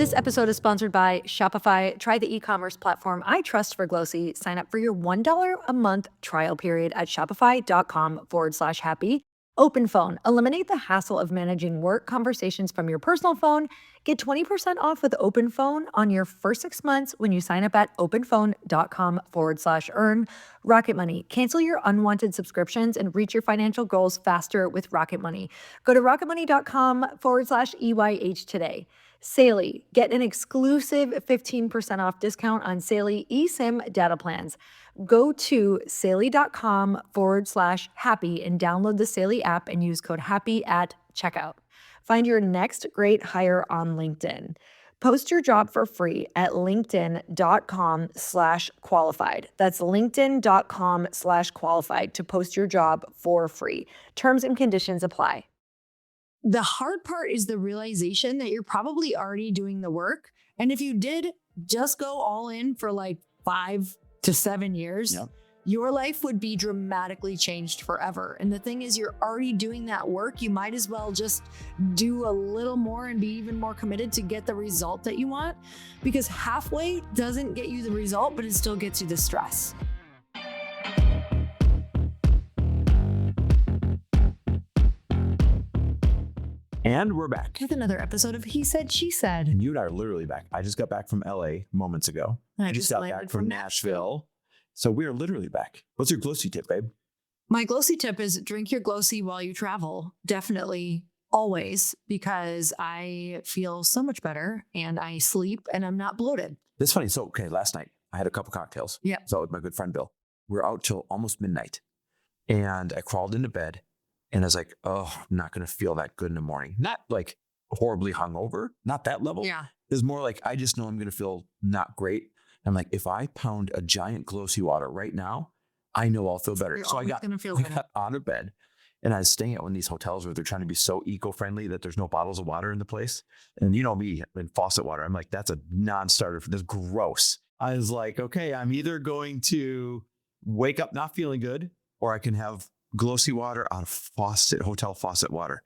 This episode is sponsored by Shopify. Try the e-commerce platform I trust for glōci. Sign up for your $1 a month trial period at shopify.com/happy. Open phone. Eliminate the hassle of managing work conversations from your personal phone. Get 20% off with Open Phone on your first 6 months when you sign up at openphone.com/earn. Rocket Money. Cancel your unwanted subscriptions and reach your financial goals faster with Rocket Money. Go to rocketmoney.com/EYH today. Saley. Get an exclusive 15% off discount on Saley eSIM data plans. Go to saley.com/happy and download the Saley app and use code HAPPY at checkout. Find your next great hire on LinkedIn. Post your job for free at linkedin.com/qualified. That's linkedin.com/qualified to post your job for free. Terms and conditions apply. The hard part is the realization that you're probably already doing the work. And if you did just go all in for like 5 to 7 years, your life would be dramatically changed forever. And the thing is, you're already doing that work. You might as well just do a little more and be even more committed to get the result that you want, because halfway doesn't get you the result, but it still gets you the stress. And we're back with another episode of He Said, She Said. And you and I are literally back. I just got back from LA moments ago. I just got back from Nashville. So we are literally back. What's your glōci tip, babe? My glōci tip is drink your glōci while you travel. Definitely, always, because I feel so much better and I sleep and I'm not bloated. That's funny. So, last night I had a couple cocktails. Yeah. So with my good friend Bill, we were out till almost midnight. And I crawled into bed and I was like, oh, I'm not going to feel that good in the morning. Not like horribly hungover, not that level. Yeah. It's more like, I just know I'm going to feel not great. I'm like, if I pound a giant glōci water right now, I know I'll feel better. So I got out of bed and I was staying at one of these hotels where they're trying to be so eco-friendly that there's no bottles of water in the place. And you know me and faucet water, I'm like, that's a non-starter. That's gross. I was like, okay, I'm either going to wake up not feeling good or I can have glōci water out of hotel faucet water.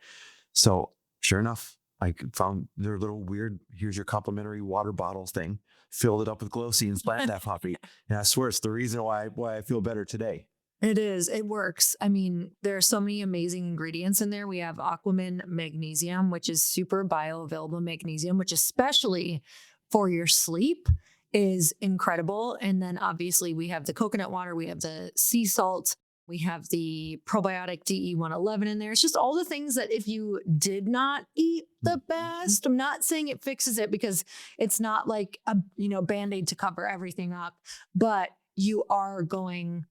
So sure enough, I found their little weird, here's your complimentary water bottle thing, filled it up with glōci and splashed that puppy. And I swear it's the reason why I feel better today. It is. It works. I mean, there are so many amazing ingredients in there. We have Aquamin magnesium, which is super bioavailable magnesium, which especially for your sleep is incredible. And then obviously we have the coconut water, we have the sea salt, we have the probiotic DE111 in there. It's just all the things that if you did not eat the best, I'm not saying it fixes it because it's not like a Band-Aid to cover everything up, but you are going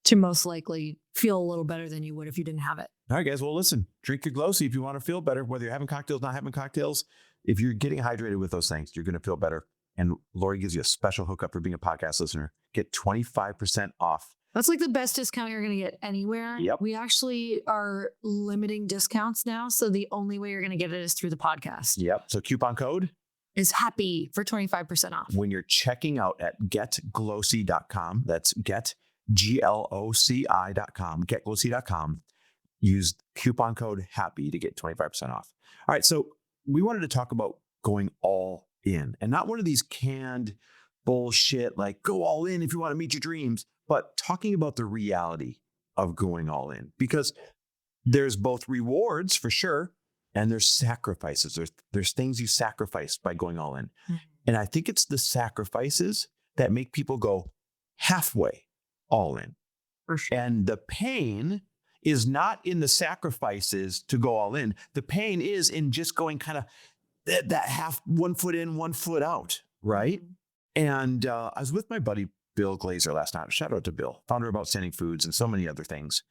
to most likely feel a little better than you would if you didn't have it. All right, guys. Well, listen, drink your glōci if you want to feel better, whether you're having cocktails, not having cocktails. If you're getting hydrated with those things, you're going to feel better. And Lori gives you a special hookup for being a podcast listener. Get 25% off. That's like the best discount you're going to get anywhere. Yep. We actually are limiting discounts now. So the only way you're going to get it is through the podcast. Yep. So coupon code is HAPPY for 25% off. When you're checking out at getglōci.com, that's GLOCI.com, getglōci.com, use coupon code HAPPY to get 25% off. All right. So we wanted to talk about going all in and not one of these canned bullshit, like go all in if you want to meet your dreams, but talking about the reality of going all in, because there's both rewards for sure. And there's sacrifices. There's things you sacrifice by going all in. Mm-hmm. And I think it's the sacrifices that make people go halfway all in. For sure. And the pain is not in the sacrifices to go all in. The pain is in just going kind of that half, 1 foot in, 1 foot out, right? Mm-hmm. And I was with my buddy Bill Glazer last night. Shout out to Bill, founder of Outstanding Foods and so many other things.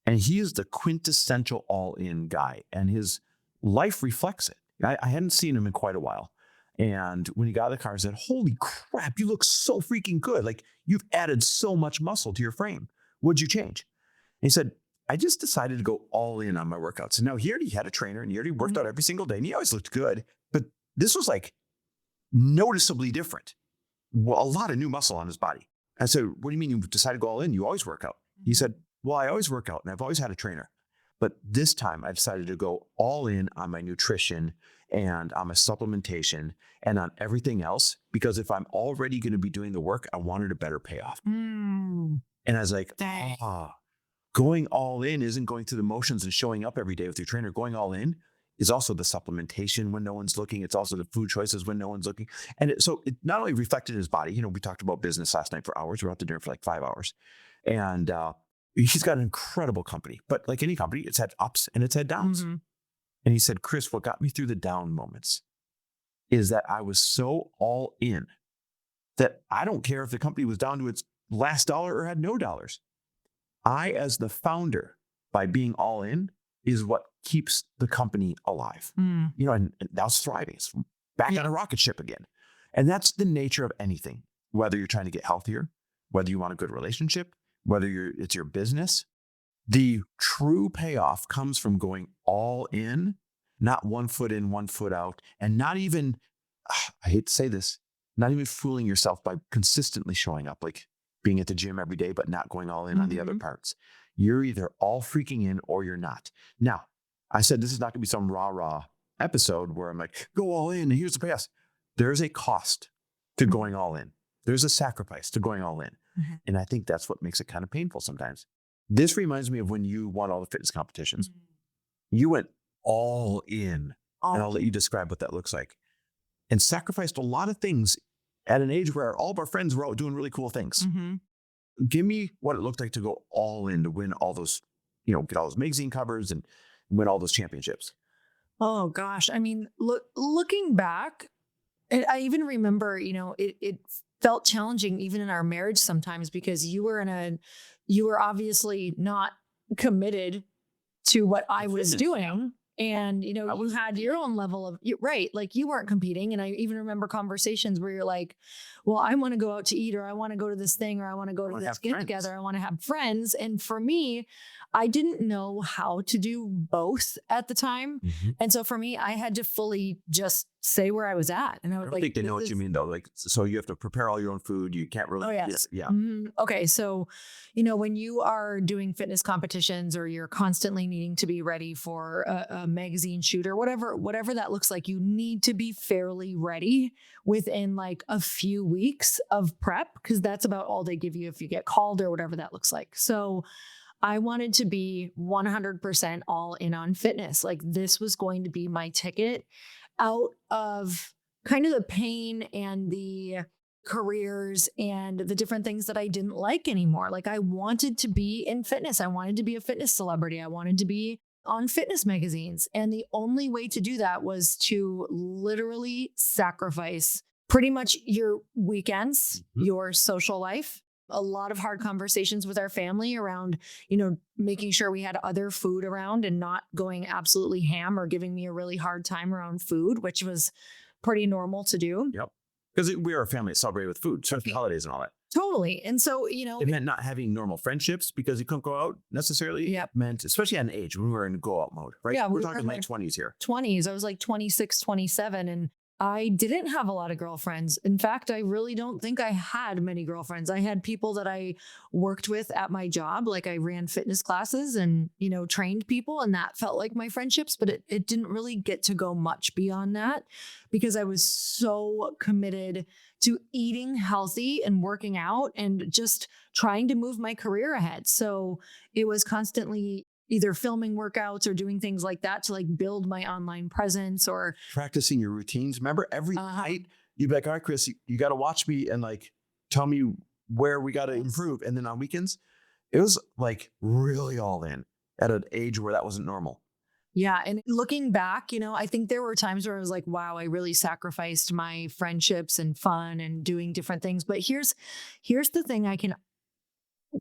And he is the quintessential all-in guy, and his life reflects it. I hadn't seen him in quite a while. And when he got out of the car, I said, holy crap, you look so freaking good. Like, you've added so much muscle to your frame. What'd you change? And he said, I just decided to go all in on my workouts. And now he already had a trainer, and he already worked out every single day, and he always looked good. But this was like noticeably different. Well, a lot of new muscle on his body. I said, what do you mean you decided to go all in? You always work out. He said, well, I always work out and I've always had a trainer. But this time I decided to go all in on my nutrition and on my supplementation and on everything else, because if I'm already going to be doing the work, I wanted a better payoff. Mm. And I was like, Dang. going all in isn't going through the motions and showing up every day with your trainer. Going all in is also the supplementation when no one's looking. It's also the food choices when no one's looking. And so it not only reflected in his body, you know, we talked about business last night for hours. We were out to dinner for like 5 hours. And he's got an incredible company, but like any company, it's had ups and it's had downs. Mm-hmm. And he said, Chris, what got me through the down moments is that I was so all in that I don't care if the company was down to its last dollar or had no dollars. I, as the founder, by being all in, is what keeps the company alive. Mm. You know, and now it's thriving. It's back on a rocket ship again. And that's the nature of anything, whether you're trying to get healthier, whether you want a good relationship, whether it's your business. The true payoff comes from going all in, not 1 foot in, 1 foot out, and not even, I hate to say this, not even fooling yourself by consistently showing up, like being at the gym every day, but not going all in on the other parts. You're either all freaking in or you're not. Now, I said this is not going to be some rah-rah episode where I'm like, go all in and here's the payoff. There's a cost to going all in. There's a sacrifice to going all in. Mm-hmm. And I think that's what makes it kind of painful sometimes. This reminds me of when you won all the fitness competitions. You went all in, and I'll let you describe what that looks like, and sacrificed a lot of things at an age where all of our friends were out doing really cool things. Mm-hmm. Give me what it looked like to go all in to win all those, you know, get all those magazine covers and win all those championships. Oh gosh. I mean, looking back, I even remember, you know, it felt challenging even in our marriage sometimes because you were obviously not committed to what I was doing. And, you know, you had your own level of, right. Like you weren't competing. And I even remember conversations where you're like, well, I want to go out to eat, or I want to go to this thing, or I want to go to this get together. I want to have friends. And for me, I didn't know how to do both at the time. Mm-hmm. And so for me, I had to fully just say where I was at. And I was I think they know what you mean though. Like, so you have to prepare all your own food. You can't really. Oh, yes. Yeah. Mm-hmm. Okay. So, you know, when you are doing fitness competitions or you're constantly needing to be ready for a magazine shoot or whatever that looks like, you need to be fairly ready within like a few weeks of prep, because that's about all they give you if you get called or whatever that looks like. So I wanted to be 100% all in on fitness. Like this was going to be my ticket out of kind of the pain and the careers and the different things that I didn't like anymore. Like I wanted to be in fitness. I wanted to be a fitness celebrity. I wanted to be on fitness magazines. And the only way to do that was to literally sacrifice pretty much your weekends, your social life, a lot of hard conversations with our family around, you know, making sure we had other food around and not going absolutely ham or giving me a really hard time around food, which was pretty normal to do. Yep. Because we are a family that celebrated with food, especially holidays and all that. Totally. And so, you know, it meant not having normal friendships because you couldn't go out necessarily. Yep. Meant, especially at an age when we were in go out mode, right? Yeah, we're talking late 20s here. 20s. I was like 26, 27. And I didn't have a lot of girlfriends. In fact, I really don't think I had many girlfriends. I had people that I worked with at my job. Like I ran fitness classes and, you know, trained people, and that felt like my friendships, but it didn't really get to go much beyond that because I was so committed to eating healthy and working out and just trying to move my career ahead. So it was constantly either filming workouts or doing things like that to like build my online presence or practicing your routines. Remember every night you'd be like, all right, Chris, you got to watch me and like, tell me where we got to improve. And then on weekends, it was like really all in at an age where that wasn't normal. Yeah. And looking back, you know, I think there were times where I was like, wow, I really sacrificed my friendships and fun and doing different things. But here's the thing I can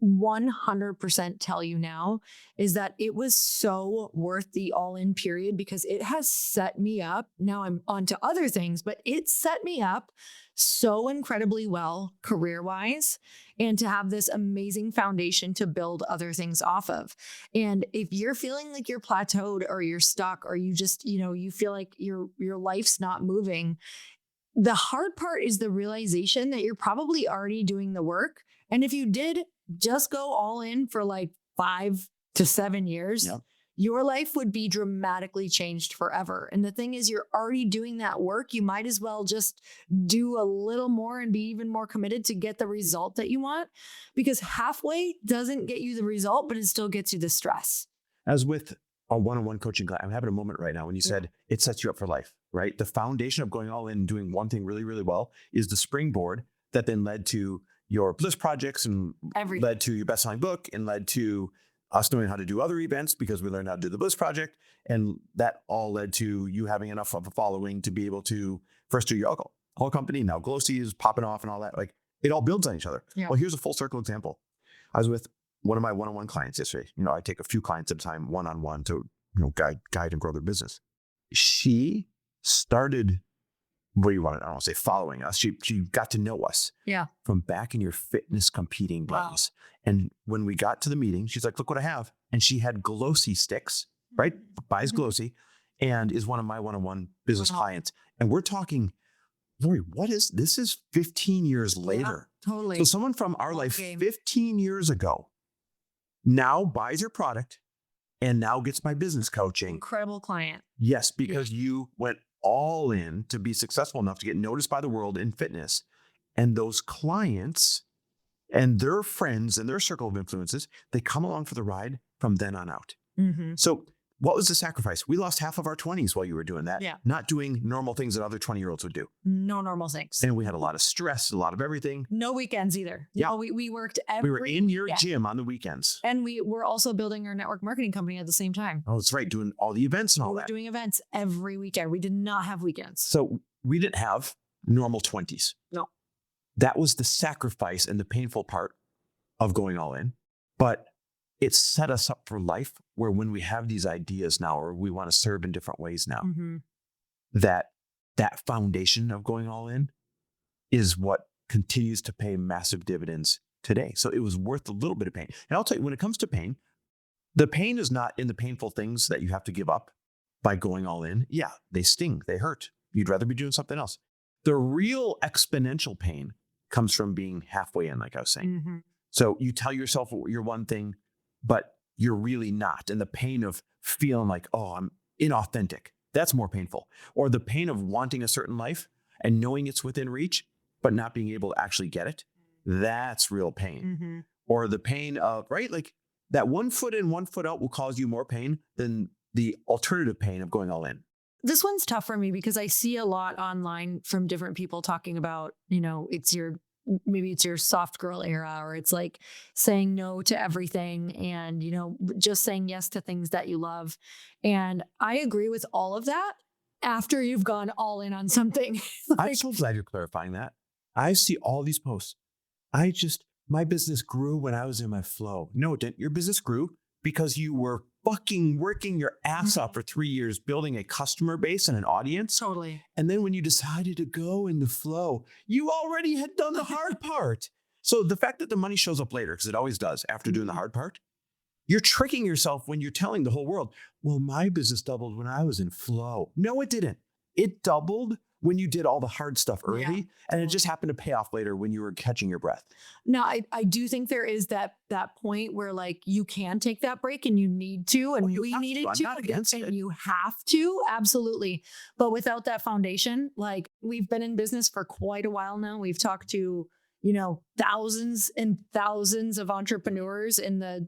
100% tell you now is that it was so worth the all-in period because it has set me up. Now I'm on to other things, but it set me up so incredibly well career-wise and to have this amazing foundation to build other things off of. And if you're feeling like you're plateaued or you're stuck or you just, you know, you feel like your life's not moving, the hard part is the realization that you're probably already doing the work. And if you did just go all in for like 5 to 7 years, your life would be dramatically changed forever. And the thing is, you're already doing that work. You might as well just do a little more and be even more committed to get the result that you want, because halfway doesn't get you the result, but it still gets you the stress. As with a one-on-one coaching class, I'm having a moment right now when you said it sets you up for life, right? The foundation of going all in and doing one thing really, really well is the springboard that then led to your Bliss projects and Everything. led to your best-selling book and led to us knowing how to do other events because we learned how to do the Bliss project. And that all led to you having enough of a following to be able to first do your alcohol company. Now glōci is popping off and all that. Like it all builds on each other. Yeah. Well, here's a full circle example. I was with one of my one-on-one clients yesterday. I take a few clients at a time, one-on-one to, guide and grow their business. She started, I don't want to say following us. She got to know us from back in your fitness competing days. And when we got to the meeting, she's like, look what I have. And she had glōci sticks, right? Buys glōci and is one of my one-on-one business clients. And we're talking, Lori, this is 15 years later. Totally. So someone from our life 15 years ago now buys your product and now gets my business coaching. Incredible client. Yes, because you went all in to be successful enough to get noticed by the world in fitness. And those clients and their friends and their circle of influences, they come along for the ride from then on out. So what was the sacrifice? We lost half of our 20s while you were doing that. Yeah. Not doing normal things that other 20-year-olds would do. No normal things. And we had a lot of stress, a lot of everything. No weekends either. Yeah. No, we worked We were in your gym on the weekends. And we were also building our network marketing company at the same time. Oh, that's right. Doing all the events and all We were that. doing events every weekend. We did not have weekends. So we didn't have normal 20s. No. That was the sacrifice and the painful part of going all in. But it set us up for life where when we have these ideas now, or we want to serve in different ways now, that foundation of going all in is what continues to pay massive dividends today. So it was worth a little bit of pain. And I'll tell you, when it comes to pain, the pain is not in the painful things that you have to give up by going all in. Yeah, they sting, they hurt. You'd rather be doing something else. The real exponential pain comes from being halfway in, like I was saying. So you tell yourself you're one thing, but you're really not. And the pain of feeling like, oh, I'm inauthentic, that's more painful. Or the pain of wanting a certain life and knowing it's within reach, but not being able to actually get it. That's real pain. Or the pain of, right? Like that 1 foot in, 1 foot out will cause you more pain than the alternative pain of going all in. This one's tough for me because I see a lot online from different people talking about, maybe it's your soft girl era, or it's like saying no to everything and, just saying yes to things that you love. And I agree with all of that after you've gone all in on something. I'm so glad you're clarifying that. I see all these posts. My business grew when I was in my flow. No, it didn't. Your business grew because you were fucking working your ass off for 3 years, building a customer base and an audience. Totally. And then when you decided to go in the flow, you already had done the hard part. So the fact that the money shows up later, because it always does after doing the hard part, you're tricking yourself when you're telling the whole world, well, my business doubled when I was in flow. No, it didn't. It doubled when you did all the hard stuff early, and it just happened to pay off later when you were catching your breath. Now, I do think there is that point where like you can take that break and you need to, and we needed to. I'm not against it. And you have to, absolutely. But without that foundation, like we've been in business for quite a while now. We've talked to, thousands and thousands of entrepreneurs in the,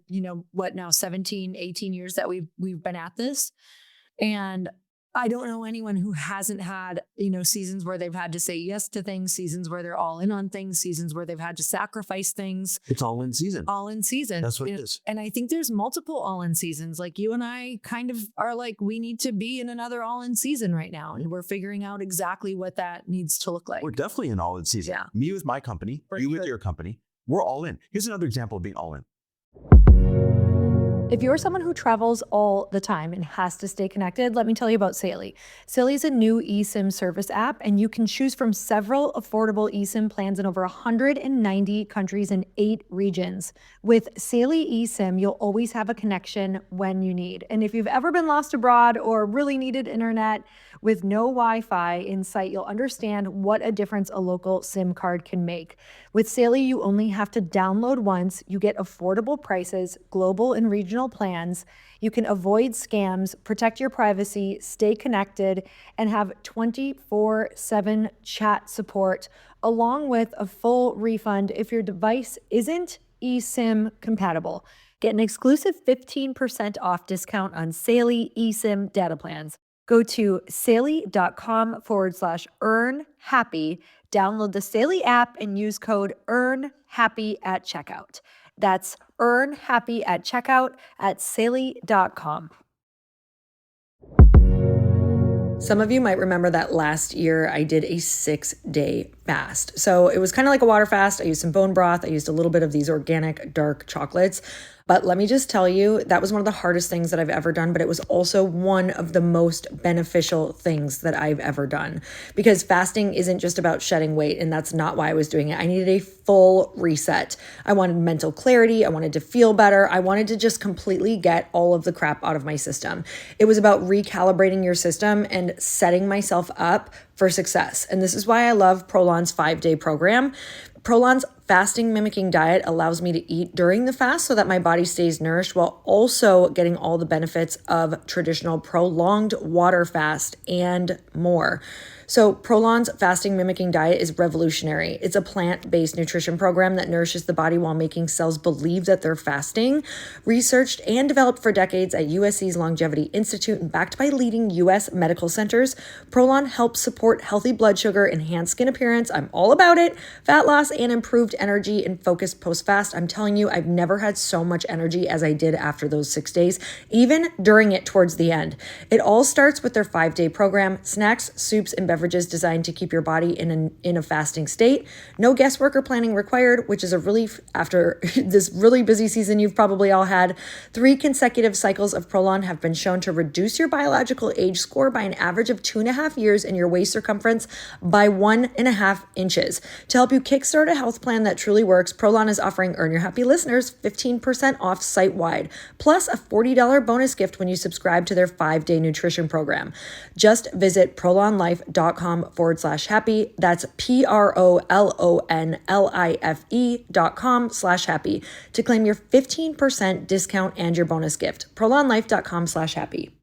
17, 18 years that we've been at this. And I don't know anyone who hasn't had, seasons where they've had to say yes to things, seasons where they're all in on things, seasons where they've had to sacrifice things. It's all in season. All in season. That's what it is. And I think there's multiple all in seasons. Like you and I kind of are like, we need to be in another all in season right now. And we're figuring out exactly what that needs to look like. We're definitely in all in season. Yeah. Me with my company, you with your company, we're all in. Here's another example of being all in. If you're someone who travels all the time and has to stay connected, let me tell you about Saily. Saily is a new eSIM service app, and you can choose from several affordable eSIM plans in over 190 countries and 8 regions. With Saily eSIM, you'll always have a connection when you need. And if you've ever been lost abroad or really needed internet with no Wi-Fi in sight, you'll understand what a difference a local SIM card can make. With Saily, you only have to download once. You get affordable prices, global and regional original plans. You can avoid scams, protect your privacy, stay connected, and have 24/7 chat support, along with a full refund if your device isn't eSIM compatible. Get an exclusive 15% off discount on Saley eSIM data plans. Go to saley.com/earnhappy. Download the Saley app and use code EARNHAPPY at checkout. That's EARNHAPPY at checkout at saley.com. Some of you might remember that last year I did a 6-day fast. So it was kind of like a water fast. I used some bone broth. I used a little bit of these organic dark chocolates. But let me just tell you, that was one of the hardest things that I've ever done, but it was also one of the most beneficial things that I've ever done. Because fasting isn't just about shedding weight, and that's not why I was doing it. I needed a full reset. I wanted mental clarity. I wanted to feel better. I wanted to just completely get all of the crap out of my system. It was about recalibrating your system and setting myself up for success. And this is why I love Prolon's 5-day program. Prolon's fasting mimicking diet allows me to eat during the fast so that my body stays nourished while also getting all the benefits of traditional prolonged water fast and more. So Prolon's fasting mimicking diet is revolutionary. It's a plant-based nutrition program that nourishes the body while making cells believe that they're fasting. Researched and developed for decades at USC's Longevity Institute and backed by leading US medical centers, Prolon helps support healthy blood sugar, enhanced skin appearance, I'm all about it, fat loss, and improved energy and focus post-fast. I'm telling you, I've never had so much energy as I did after those 6 days, even during it towards the end. It all starts with their 5-day program, snacks, soups, and beverages designed to keep your body in a fasting state. No guesswork or planning required, which is a relief after this really busy season you've probably all had. 3 consecutive cycles of Prolon have been shown to reduce your biological age score by an average of 2.5 years and your waist circumference by 1.5 inches. To help you kickstart a health plan that truly works, Prolon is offering Earn Your Happy listeners 15% off site-wide, plus a $40 bonus gift when you subscribe to their 5-day nutrition program. Just visit prolonlife.com/happy. That's prolonlife.com/happy to claim your 15% discount and your bonus gift. prolonlife.com/happy.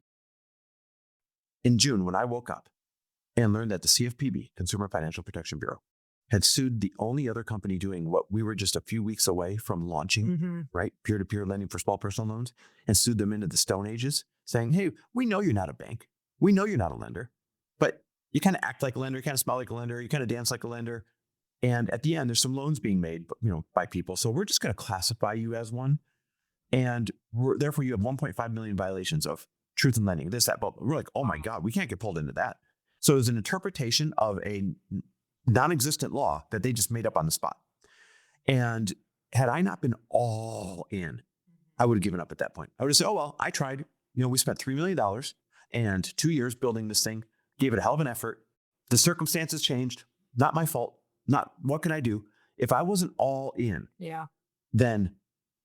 In June, when I woke up and learned that the CFPB, Consumer Financial Protection Bureau, had sued the only other company doing what we were just a few weeks away from launching, right? Peer-to-peer lending for small personal loans, and sued them into the Stone Ages, saying, hey, we know you're not a bank. We know you're not a lender, but you kind of act like a lender, you kind of smell like a lender, you kind of dance like a lender. And at the end, there's some loans being made, by people. So we're just going to classify you as one. And therefore, you have 1.5 million violations of truth in lending, this, that, but we're like, oh my God, we can't get pulled into that. So it was an interpretation of a non-existent law that they just made up on the spot. And had I not been all in, I would have given up at that point. I would have said, oh, well, I tried. We spent $3 million and 2 years building this thing, gave it a hell of an effort. The circumstances changed. Not my fault. Not what can I do? If I wasn't all in, then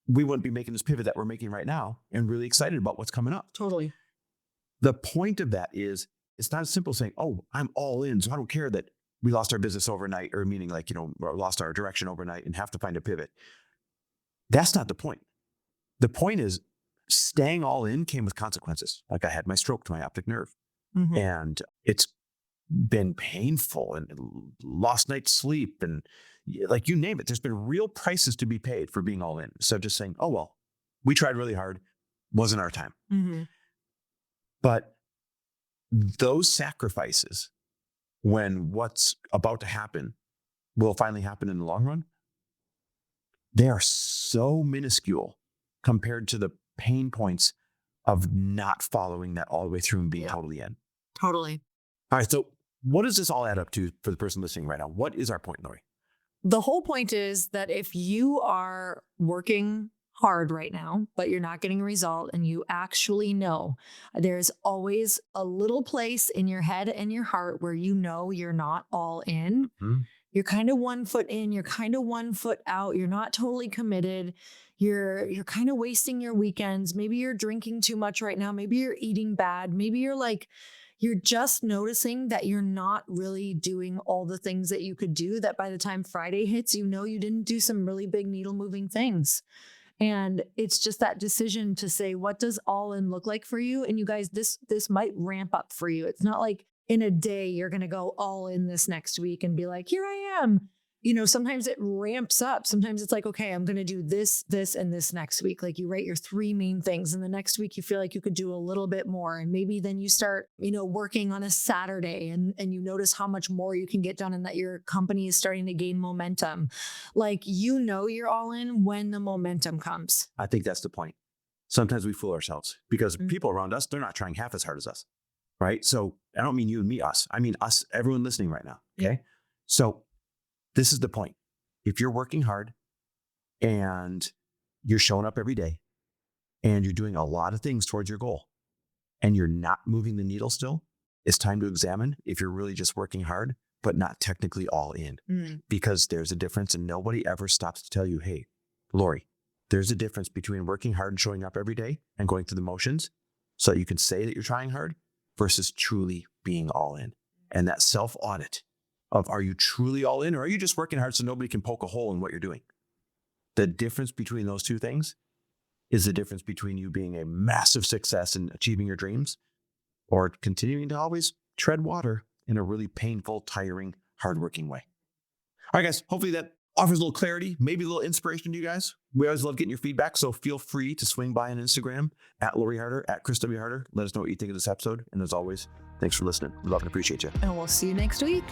we wouldn't be making this pivot that we're making right now and really excited about what's coming up. Totally. The point of that is, it's not as simple as saying, oh, I'm all in, so I don't care that we lost our business overnight, or meaning or lost our direction overnight and have to find a pivot. That's not the point. The point is staying all in came with consequences. Like I had my stroke to my optic nerve, and it's been painful and lost night's sleep and like you name it. There's been real prices to be paid for being all in. So just saying, oh, well, we tried really hard. Wasn't our time. But those sacrifices, when what's about to happen will finally happen in the long run, they are so minuscule compared to the pain points of not following that all the way through and being totally in. Totally. All right. So what does this all add up to for the person listening right now? What is our point, Lori? The whole point is that if you are working hard right now, but you're not getting a result, and you actually know there's always a little place in your head and your heart where you're not all in. You're kind of 1 foot in, you're kind of 1 foot out. You're not totally committed. You're kind of wasting your weekends. Maybe you're drinking too much right now. Maybe you're eating bad. Maybe you're just noticing that you're not really doing all the things that you could do, that by the time Friday hits, you didn't do some really big needle moving things. And it's just that decision to say, what does all in look like for you? And you guys, this might ramp up for you. It's not like in a day you're going to go all in this next week and be like, here I am. Sometimes it ramps up. Sometimes it's like, okay, I'm going to do this, this, and this next week. Like you write your 3 main things. And the next week you feel like you could do a little bit more. And maybe then you start, working on a Saturday and you notice how much more you can get done and that your company is starting to gain momentum. Like, you're all in when the momentum comes. I think that's the point. Sometimes we fool ourselves because people around us, they're not trying half as hard as us. Right. So I don't mean you and me, us. I mean us, everyone listening right now. Okay. So this is the point. If you're working hard and you're showing up every day and you're doing a lot of things towards your goal and you're not moving the needle still, it's time to examine if you're really just working hard, but not technically all in. Because there's a difference and nobody ever stops to tell you, hey, Lori, there's a difference between working hard and showing up every day and going through the motions so that you can say that you're trying hard versus truly being all in. And that self-audit of, are you truly all in or are you just working hard so nobody can poke a hole in what you're doing? The difference between those two things is the difference between you being a massive success in achieving your dreams or continuing to always tread water in a really painful, tiring, hardworking way. All right, guys, hopefully that offers a little clarity, maybe a little inspiration to you guys. We always love getting your feedback, so feel free to swing by on Instagram at Lori Harder, at Chris W. Harder. Let us know what you think of this episode. And as always, thanks for listening. We love and appreciate you. And we'll see you next week.